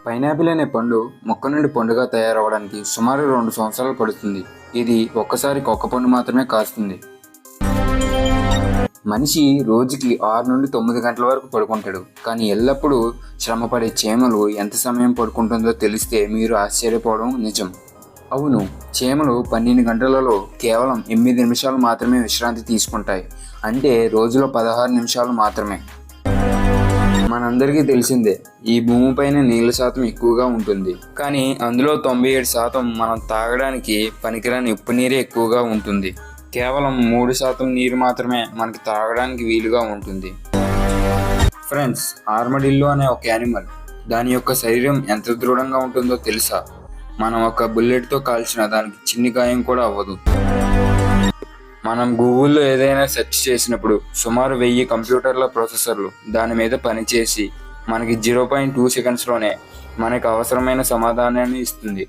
Pineapple అనే పండు మొక్క నుండి పండుగా తయారవడానికి సుమారు 2 సంవత్సరాలు పడుతుంది. ఇది ఒక్కసారి ఒక్క పండు మాత్రమే కాస్తుంది. మనిషి రోజుకి 6 నుండి 9 గంటల వరకు పడుకుంటాడు. కానీ ఎల్లప్పుడూ శ్రమపడే చీమలు ఎంత సమయం పడుకుంటుందో తెలిస్తే మీరు ఆశ్చర్యపోవడం నిజం. అవును, చీమలు 12 గంటలలో కేవలం 8 నిమిషాలు మాత్రమే విశ్రాంతి తీసుకుంటాయి. అంటే రోజులో 16 నిమిషాలు మాత్రమే. మనందరికీ తెలిసిందే, ఈ భూమిపైన నీళ్ళ శాతం ఎక్కువగా ఉంటుంది. కానీ అందులో 97% మనం తాగడానికి పనికిరాని ఉప్పు నీరే ఎక్కువగా ఉంటుంది. కేవలం 3% నీరు మాత్రమే మనకి తాగడానికి వీలుగా ఉంటుంది. ఫ్రెండ్స్, ఆర్మడిల్లో అనే ఒక యానిమల్, దాని యొక్క శరీరం ఎంత దృఢంగా ఉంటుందో తెలుసా? మనం ఒక బుల్లెట్తో కాల్చిన దానికి చిన్ని గాయం కూడా అవ్వదు. మనం గూగుల్లో ఏదైనా సెర్చ్ చేసినప్పుడు సుమారు 1000 కంప్యూటర్ల ప్రాసెసర్లు దాని మీద పనిచేసి మనకి 0.2 సెకండ్స్లోనే మనకు అవసరమైన సమాధానాన్ని ఇస్తుంది.